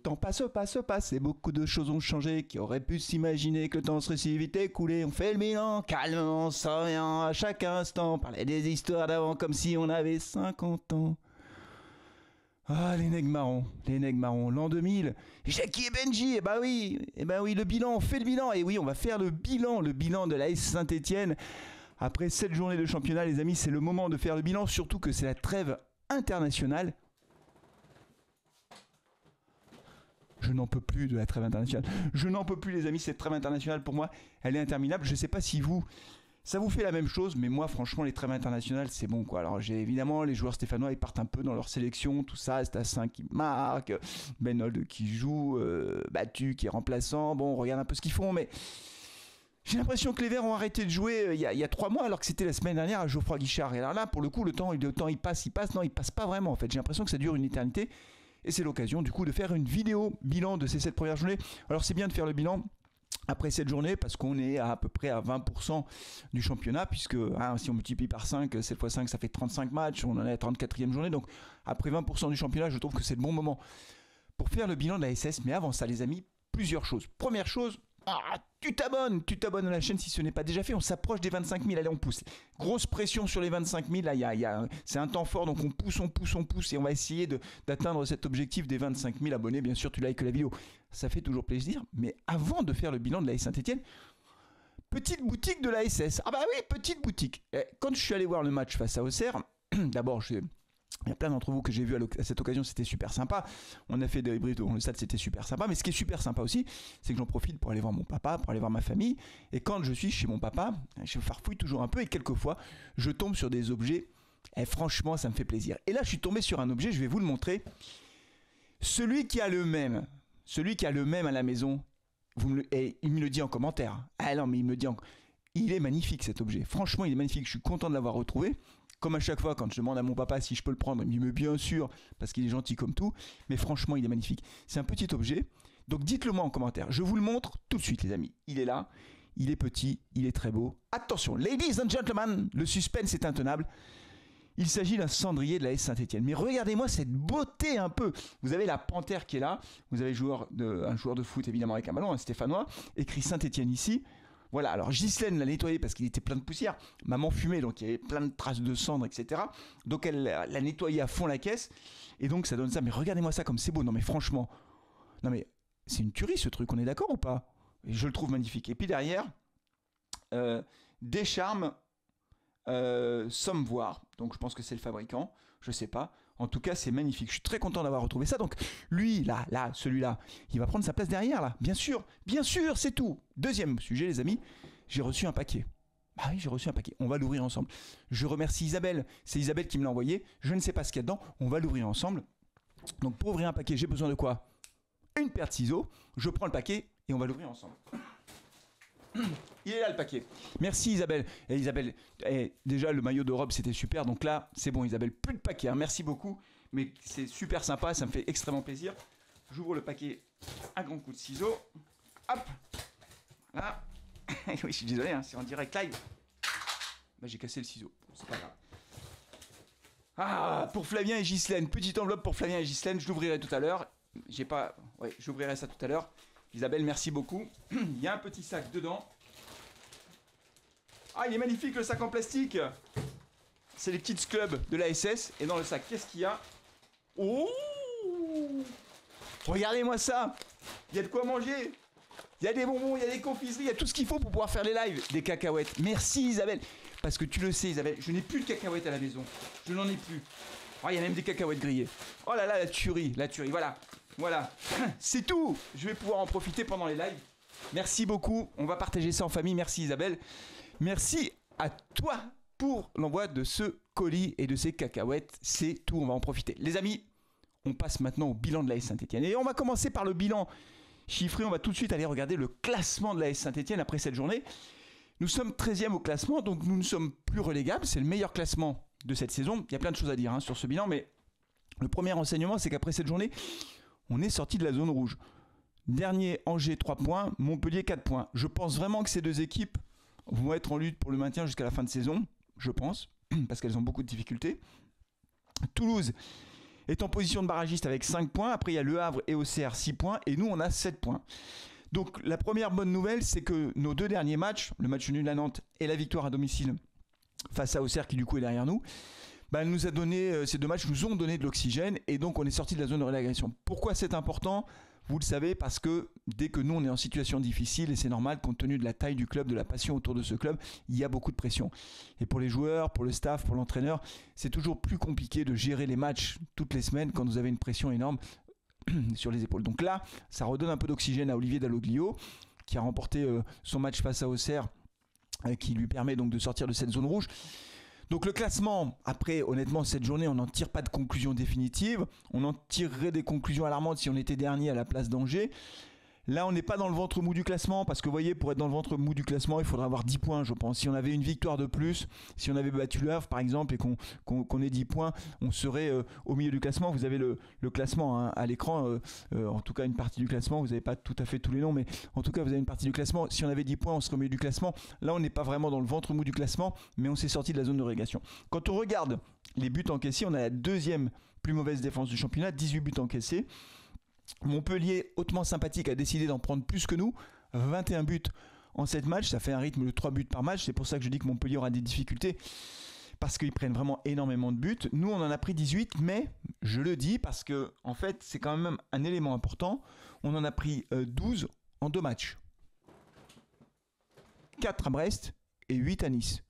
temps passe et beaucoup de choses ont changé. Qui aurait pu s'imaginer que le temps serait si vite écoulé? On fait le bilan, calmement, sans rien, à chaque instant. Parler des histoires d'avant comme si on avait 50 ans. Ah, les nègres marrons, l'an 2000, Jackie et Benji, eh ben oui, le bilan, on fait le bilan, et oui, on va faire le bilan de l'AS Saint-Étienne. Après 7 journées de championnat, les amis, c'est le moment de faire le bilan, surtout que c'est la trêve internationale. Je n'en peux plus de la trêve internationale. Je n'en peux plus, les amis, cette trêve internationale, pour moi, elle est interminable. Je ne sais pas si ça vous fait la même chose, mais moi, franchement, les trêves internationales, c'est bon, quoi. Alors, j'ai évidemment, les joueurs stéphanois, ils partent un peu dans leur sélection, tout ça. C'est Stassin qui marque, Benold qui joue, Battu qui est remplaçant. Bon, on regarde un peu ce qu'ils font, mais j'ai l'impression que les Verts ont arrêté de jouer il y a 3 mois, alors que c'était la semaine dernière à Geoffroy Guichard. Et alors là, pour le coup, le temps il passe. Non, il passe pas vraiment, en fait. J'ai l'impression que ça dure une éternité. Et c'est l'occasion, du coup, de faire une vidéo bilan de ces 7 premières journées. Alors, c'est bien de faire le bilan après cette journée, parce qu'on est à peu près à 20% du championnat, puisque si on multiplie par 5, 7 x 5, ça fait 35 matchs, on en est à la 34e journée, donc après 20% du championnat, je trouve que c'est le bon moment pour faire le bilan de la SS. Mais avant ça, les amis, plusieurs choses. Première chose, tu t'abonnes à la chaîne si ce n'est pas déjà fait. On s'approche des 25 000, allez, on pousse. Grosse pression sur les 25 000, là, c'est un temps fort, donc on pousse, et on va essayer d'atteindre cet objectif des 25 000 abonnés. Bien sûr, tu likes la vidéo, ça fait toujours plaisir. Mais avant de faire le bilan de l'AS Saint-Étienne, petite boutique de la SS. Ah bah oui, petite boutique. Quand je suis allé voir le match face à Auxerre, d'abord, il y a plein d'entre vous que j'ai vu à cette occasion, c'était super sympa. On a fait des débriefs dans le stade, c'était super sympa. Mais ce qui est super sympa aussi, c'est que j'en profite pour aller voir mon papa, pour aller voir ma famille. Et quand je suis chez mon papa, je farfouille toujours un peu et quelquefois, je tombe sur des objets. Et franchement, ça me fait plaisir. Et là, je suis tombé sur un objet, je vais vous le montrer. Celui qui a le même à la maison, il me le dit en commentaire. Ah non, mais il me dit il est magnifique cet objet. Franchement, il est magnifique. Je suis content de l'avoir retrouvé. Comme à chaque fois, quand je demande à mon papa si je peux le prendre, il me dit mais bien sûr, parce qu'il est gentil comme tout. Mais franchement, il est magnifique. C'est un petit objet. Donc dites-le moi en commentaire. Je vous le montre tout de suite, les amis. Il est là. Il est petit. Il est très beau. Attention, ladies and gentlemen, le suspense est intenable. Il s'agit d'un cendrier de la l'AS Saint-Étienne. Mais regardez-moi cette beauté un peu. Vous avez la panthère qui est là. Vous avez un joueur de foot, évidemment, avec un ballon, un Stéphanois. Écrit Saint-Étienne ici. Voilà, alors Ghislaine l'a nettoyé parce qu'il était plein de poussière. Maman fumait, donc il y avait plein de traces de cendres, etc. Donc elle l'a nettoyé à fond la caisse. Et donc ça donne ça. Mais regardez-moi ça comme c'est beau. Non mais franchement, c'est une tuerie ce truc, on est d'accord ou pas? Et je le trouve magnifique. Et puis derrière, des charmes Sommevoir. Donc je pense que c'est le fabricant, je sais pas. En tout cas, c'est magnifique. Je suis très content d'avoir retrouvé ça. Donc lui, celui-là, il va prendre sa place derrière là. Bien sûr, c'est tout. Deuxième sujet, les amis, j'ai reçu un paquet. Ah oui, j'ai reçu un paquet. On va l'ouvrir ensemble. Je remercie Isabelle. C'est Isabelle qui me l'a envoyé. Je ne sais pas ce qu'il y a dedans. On va l'ouvrir ensemble. Donc pour ouvrir un paquet, j'ai besoin de quoi? Une paire de ciseaux. Je prends le paquet et on va l'ouvrir ensemble. Il est là le paquet. Merci Isabelle. Et Isabelle, déjà le maillot de robe c'était super. Donc là c'est bon Isabelle, plus de paquet. Merci beaucoup. Mais c'est super sympa, ça me fait extrêmement plaisir. J'ouvre le paquet, un grand coup de ciseaux. Hop. Voilà. Oui, je suis désolé, c'est en direct live. J'ai cassé le ciseau. C'est pas grave. Pour Flavien et Ghislaine. Petite enveloppe pour Flavien et Ghislaine. Je l'ouvrirai tout à l'heure. J'ouvrirai ça tout à l'heure. Isabelle, merci beaucoup. Il y a un petit sac dedans. Ah, il est magnifique le sac en plastique. C'est les Kids Club de la SS. Et dans le sac, qu'est-ce qu'il y a? Oh! Regardez-moi ça. Il y a de quoi manger. Il y a des bonbons, il y a des confiseries, il y a tout ce qu'il faut pour pouvoir faire les lives. Des cacahuètes. Merci Isabelle. Parce que tu le sais Isabelle, je n'ai plus de cacahuètes à la maison. Je n'en ai plus. Oh, il y a même des cacahuètes grillées. Oh là là, la tuerie. Voilà. C'est tout. Je vais pouvoir en profiter pendant les lives. Merci beaucoup. On va partager ça en famille. Merci Isabelle. Merci à toi pour l'envoi de ce colis et de ces cacahuètes. C'est tout. On va en profiter. Les amis, on passe maintenant au bilan de l'AS Saint-Étienne. Et on va commencer par le bilan chiffré. On va tout de suite aller regarder le classement de l'AS Saint-Étienne après cette journée. Nous sommes 13e au classement, donc nous ne sommes plus relégables. C'est le meilleur classement de cette saison. Il y a plein de choses à dire sur ce bilan, mais le premier renseignement, c'est qu'après cette journée, on est sorti de la zone rouge. Dernier, Angers 3 points, Montpellier 4 points. Je pense vraiment que ces deux équipes vont être en lutte pour le maintien jusqu'à la fin de saison, je pense, parce qu'elles ont beaucoup de difficultés. Toulouse est en position de barragiste avec 5 points. Après, il y a Le Havre et Auxerre 6 points. Et nous, on a 7 points. Donc, la première bonne nouvelle, c'est que nos 2 derniers matchs, le match nul à Nantes et la victoire à domicile face à Auxerre, qui du coup est derrière nous, nous a donné, ces 2 matchs nous ont donné de l'oxygène. Et donc, on est sorti de la zone de relégation. Pourquoi c'est important ? Vous le savez, parce que dès que nous, on est en situation difficile, et c'est normal, compte tenu de la taille du club, de la passion autour de ce club, il y a beaucoup de pression. Et pour les joueurs, pour le staff, pour l'entraîneur, c'est toujours plus compliqué de gérer les matchs toutes les semaines quand vous avez une pression énorme sur les épaules. Donc là, ça redonne un peu d'oxygène à Olivier Dalloglio, qui a remporté son match face à Auxerre, qui lui permet donc de sortir de cette zone rouge. Donc le classement, après honnêtement cette journée on n'en tire pas de conclusion définitive, on en tirerait des conclusions alarmantes si on était dernier à la place d'Angers. Là on n'est pas dans le ventre mou du classement parce que vous voyez pour être dans le ventre mou du classement il faudrait avoir 10 points je pense. Si on avait une victoire de plus, si on avait battu Le Havre par exemple et qu'on ait 10 points, on serait au milieu du classement. Vous avez le classement à l'écran, en tout cas une partie du classement, vous n'avez pas tout à fait tous les noms mais en tout cas vous avez une partie du classement. Si on avait 10 points on serait au milieu du classement. Là on n'est pas vraiment dans le ventre mou du classement mais on s'est sorti de la zone de relégation. Quand on regarde les buts encaissés, on a la deuxième plus mauvaise défense du championnat, 18 buts encaissés. Montpellier, hautement sympathique, a décidé d'en prendre plus que nous, 21 buts en 7 matchs, ça fait un rythme de 3 buts par match, c'est pour ça que je dis que Montpellier aura des difficultés, parce qu'ils prennent vraiment énormément de buts. Nous on en a pris 18, mais je le dis parce que en fait c'est quand même un élément important, on en a pris 12 en 2 matchs. 4 à Brest et 8 à Nice.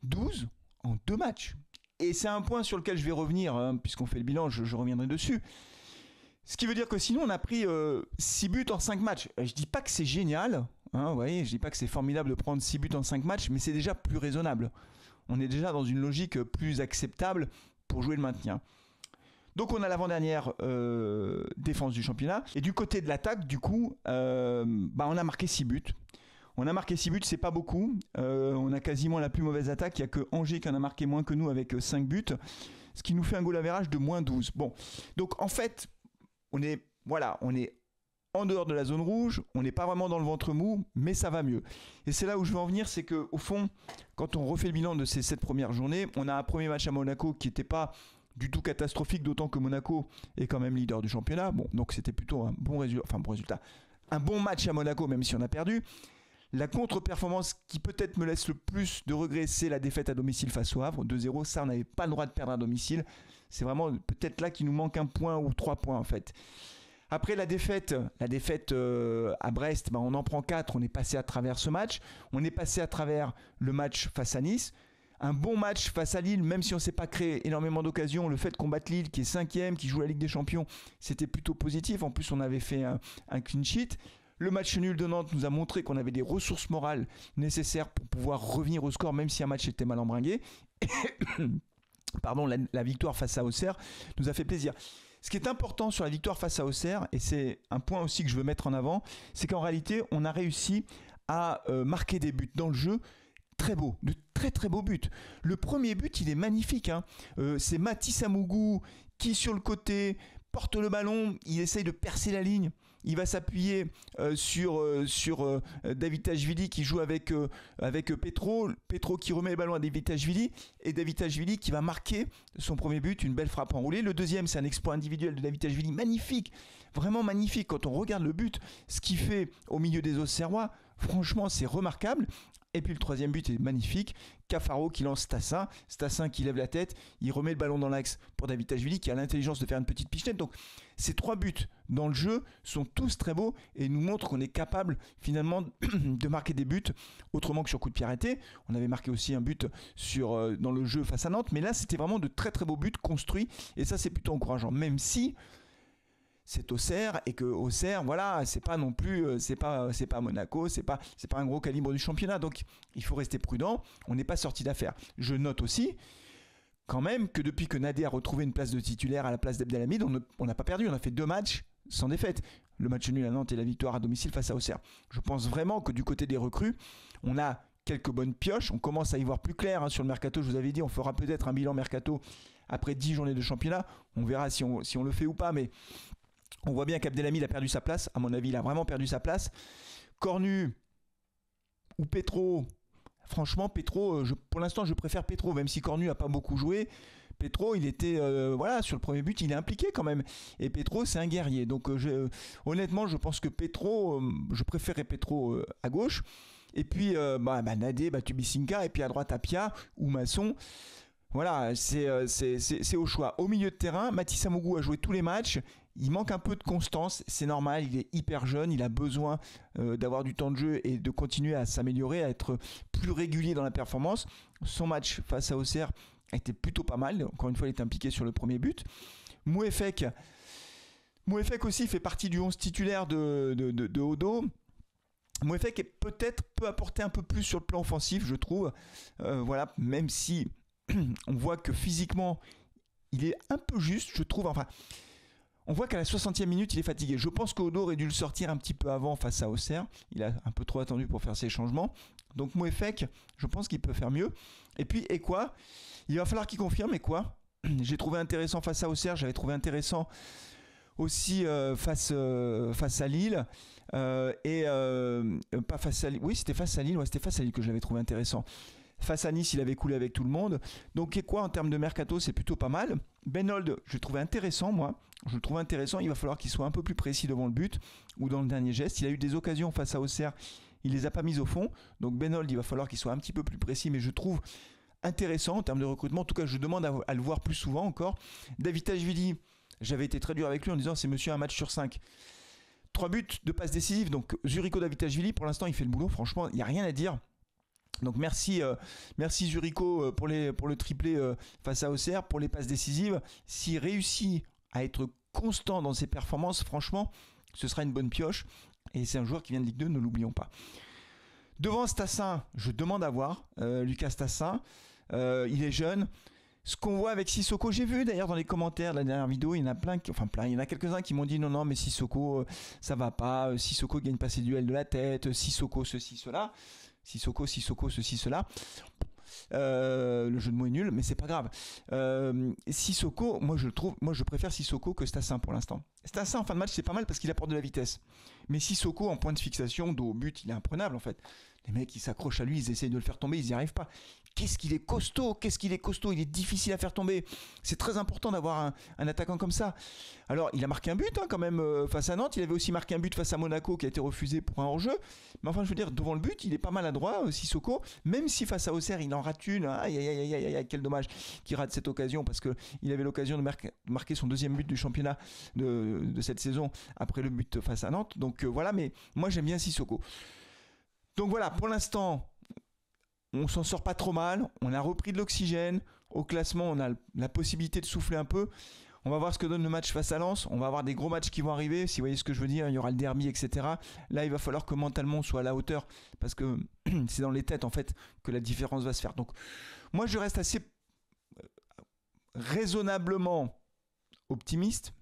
12 en 2 matchs. Et c'est un point sur lequel je vais revenir, puisqu'on fait le bilan, je reviendrai dessus. Ce qui veut dire que sinon on a pris 6 buts en 5 matchs. Je dis pas que c'est génial, vous voyez, je dis pas que c'est formidable de prendre 6 buts en 5 matchs, mais c'est déjà plus raisonnable. On est déjà dans une logique plus acceptable pour jouer le maintien. Donc on a l'avant-dernière défense du championnat. Et du côté de l'attaque, du coup, on a marqué 6 buts. On a marqué 6 buts, c'est pas beaucoup. On a quasiment la plus mauvaise attaque. Il n'y a que Angers qui en a marqué moins que nous avec 5 buts. Ce qui nous fait un goal average de moins 12. Bon, donc en fait... On est en dehors de la zone rouge, on n'est pas vraiment dans le ventre mou, mais ça va mieux. Et c'est là où je veux en venir, c'est qu'au fond, quand on refait le bilan de ces 7 premières journées, on a un premier match à Monaco qui n'était pas du tout catastrophique, d'autant que Monaco est quand même leader du championnat. Bon, donc c'était plutôt un bon résultat. Un bon match à Monaco, même si on a perdu. La contre-performance qui peut-être me laisse le plus de regrets, c'est la défaite à domicile face au Havre, 2-0. Ça, on n'avait pas le droit de perdre à domicile. C'est vraiment peut-être là qu'il nous manque 1 point ou 3 points en fait. Après la défaite à Brest, on en prend 4, on est passé à travers ce match. On est passé à travers le match face à Nice. Un bon match face à Lille, même si on ne s'est pas créé énormément d'occasions. Le fait qu'on batte Lille, qui est 5e, qui joue la Ligue des Champions, c'était plutôt positif. En plus, on avait fait un clean sheet. Le match nul de Nantes nous a montré qu'on avait des ressources morales nécessaires pour pouvoir revenir au score, même si un match était mal embringué. Pardon, la victoire face à Auxerre nous a fait plaisir. Ce qui est important sur la victoire face à Auxerre, et c'est un point aussi que je veux mettre en avant, c'est qu'en réalité, on a réussi à marquer des buts dans le jeu très beaux, de très très beaux buts. Le premier but, il est magnifique. C'est Mathis Amougou qui, sur le côté, porte le ballon, il essaye de percer la ligne. Il va s'appuyer sur Davitashvili qui joue avec Petro. Petro qui remet le ballon à Davitashvili. Et Davitashvili qui va marquer son premier but, une belle frappe enroulée. Le deuxième, c'est un exploit individuel de Davitashvili. Magnifique, vraiment magnifique. Quand on regarde le but, ce qu'il fait au milieu des Auxerrois, franchement, c'est remarquable. Et puis le troisième but est magnifique. Cafaro qui lance Stassin. Stassin qui lève la tête. Il remet le ballon dans l'axe pour Davitashvili qui a l'intelligence de faire une petite pichenette. Donc ces 3 buts dans le jeu sont tous très beaux et nous montrent qu'on est capable finalement de marquer des buts autrement que sur coup de pied arrêté. On avait marqué aussi un but dans le jeu face à Nantes. Mais là c'était vraiment de très très beaux buts construits. Et ça c'est plutôt encourageant. Même si... c'est Auxerre et que Auxerre, voilà, c'est pas non plus, c'est pas Monaco, c'est pas un gros calibre du championnat, donc il faut rester prudent. On n'est pas sorti d'affaire. Je note aussi quand même que depuis que Nadé a retrouvé une place de titulaire à la place d'Abdelhamid, on n'a pas perdu, on a fait 2 matchs sans défaite. Le match nul à Nantes et la victoire à domicile face à Auxerre. Je pense vraiment que du côté des recrues, on a quelques bonnes pioches. On commence à y voir plus clair sur le mercato. Je vous avais dit, on fera peut-être un bilan mercato après 10 journées de championnat. On verra si on le fait ou pas, mais on voit bien qu'Abdelhamid a perdu sa place. À mon avis, il a vraiment perdu sa place. Cornu ou Petro, franchement, Petro, pour l'instant, je préfère Petro, même si Cornu n'a pas beaucoup joué. Petro, il était voilà, sur le premier but, il est impliqué quand même. Et Petro, c'est un guerrier. Donc honnêtement, je pense que Petro, je préférais Petro à gauche. Et puis Nadé, Tubisinka, et puis à droite Apia ou Masson. Voilà, c'est au choix. Au milieu de terrain, Mathis Amougou a joué tous les matchs. Il manque un peu de constance, c'est normal, il est hyper jeune, il a besoin d'avoir du temps de jeu et de continuer à s'améliorer, à être plus régulier dans la performance. Son match face à Auxerre a été plutôt pas mal, encore une fois il est impliqué sur le premier but. Mouefek aussi fait partie du 11 titulaire de Odo. Mouefek peut-être peut apporter un peu plus sur le plan offensif, je trouve. Voilà, même si on voit que physiquement il est un peu juste, je trouve. Enfin, on voit qu'à la 60e minute il est fatigué. Je pense qu'Odo aurait dû le sortir un petit peu avant face à Auxerre. Il a un peu trop attendu pour faire ses changements. Donc Mouefek, je pense qu'il peut faire mieux. Et puis Ekwa, il va falloir qu'il confirme. Ekwa, j'ai trouvé intéressant face à Auxerre, j'avais trouvé intéressant aussi face à Lille. Pas face à Lille. Oui, c'était face à Lille. Ouais, c'était face à Lille que je l'avais trouvé intéressant. Face à Nice, il avait coulé avec tout le monde. Donc, quoi en termes de mercato, c'est plutôt pas mal. Benold, je le trouvais intéressant, moi. Je le trouve intéressant. Il va falloir qu'il soit un peu plus précis devant le but ou dans le dernier geste. Il a eu des occasions face à Auxerre. Il les a pas mises au fond. Donc, Benold, il va falloir qu'il soit un petit peu plus précis. Mais je trouve intéressant en termes de recrutement. En tout cas, je demande à le voir plus souvent encore. Davitashvili, j'avais été très dur avec lui en disant c'est monsieur un match sur 5. 3 buts, 2 passes décisives. Donc, Zuriko Davitashvili, pour l'instant, il fait le boulot. Franchement, il n'y a rien à dire. Donc merci Zuriko pour le triplé face à Auxerre, pour les passes décisives. S'il réussit à être constant dans ses performances, franchement, ce sera une bonne pioche. Et c'est un joueur qui vient de Ligue 2, ne l'oublions pas. Devant Stassin, je demande à voir Lucas Stassin. Il est jeune. Ce qu'on voit avec Sissoko, j'ai vu d'ailleurs dans les commentaires de la dernière vidéo, il y en a il y en a quelques-uns qui m'ont dit non mais Sissoko ça va pas, Sissoko gagne pas ses duels de la tête, Sissoko ceci cela. Sissoko, ceci, cela. Le jeu de mots est nul, mais c'est pas grave. Sissoko, moi je préfère Sissoko que Stassin pour l'instant. Stassin en fin de match, c'est pas mal parce qu'il apporte de la vitesse. Mais Sissoko en point de fixation, dos au but, il est imprenable en fait. Les mecs, ils s'accrochent à lui, ils essayent de le faire tomber, ils n'y arrivent pas. Qu'est-ce qu'il est costaud, il est difficile à faire tomber. C'est très important d'avoir un attaquant comme ça. Alors, il a marqué un but quand même face à Nantes. Il avait aussi marqué un but face à Monaco qui a été refusé pour un hors-jeu. Mais enfin, je veux dire, devant le but, il est pas maladroit, Sissoko. Même si face à Auxerre, il en rate une. Aïe, quel dommage qu'il rate cette occasion parce qu'il avait l'occasion de marquer son deuxième but du championnat de cette saison après le but face à Nantes. Donc voilà, mais moi j'aime bien Sissoko. Donc voilà, pour l'instant, on s'en sort pas trop mal. On a repris de l'oxygène. Au classement, on a la possibilité de souffler un peu. On va voir ce que donne le match face à Lens. On va avoir des gros matchs qui vont arriver. Si vous voyez ce que je veux dire, il y aura le derby, etc. Là, il va falloir que mentalement on soit à la hauteur parce que c'est dans les têtes en fait que la différence va se faire. Donc, moi, je reste assez raisonnablement optimiste.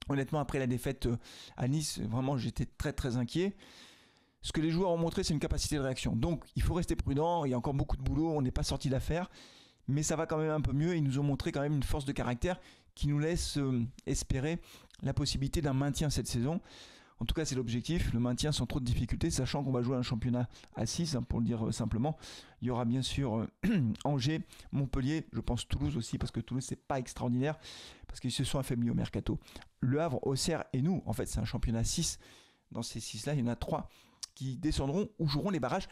Honnêtement, après la défaite à Nice, vraiment, j'étais très très inquiet. Ce que les joueurs ont montré, c'est une capacité de réaction. Donc, il faut rester prudent. Il y a encore beaucoup de boulot. On n'est pas sorti d'affaire. Mais ça va quand même un peu mieux. Ils nous ont montré quand même une force de caractère qui nous laisse espérer la possibilité d'un maintien cette saison. En tout cas, c'est l'objectif. Le maintien sans trop de difficultés, sachant qu'on va jouer un championnat à 6, pour le dire simplement. Il y aura bien sûr Angers, Montpellier, je pense Toulouse aussi, parce que Toulouse, c'est pas extraordinaire, parce qu'ils se sont affaiblis au mercato. Le Havre, Auxerre et nous, en fait, c'est un championnat 6. Dans ces 6-là, il y en a 3 qui descendront ou joueront les barrages.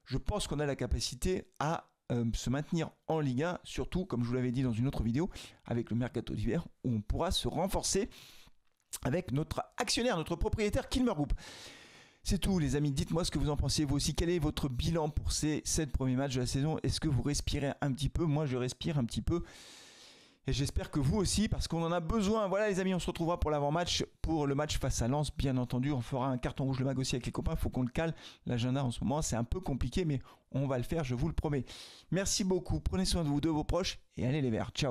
Je pense qu'on a la capacité à se maintenir en Ligue 1, surtout, comme je vous l'avais dit dans une autre vidéo, avec le mercato d'hiver, où on pourra se renforcer avec notre actionnaire, notre propriétaire Kilmer Group. C'est tout les amis, dites-moi ce que vous en pensez vous aussi. Quel est votre bilan pour ces 7 premiers matchs de la saison? Est-ce que vous respirez un petit peu? Moi je respire un petit peu. Et j'espère que vous aussi, parce qu'on en a besoin. Voilà les amis, on se retrouvera pour l'avant-match, pour le match face à Lens, bien entendu. On fera un carton rouge le mag aussi avec les copains, il faut qu'on le cale. L'agenda en ce moment, c'est un peu compliqué, mais on va le faire, je vous le promets. Merci beaucoup, prenez soin de vous, de vos proches, et allez les Verts, ciao.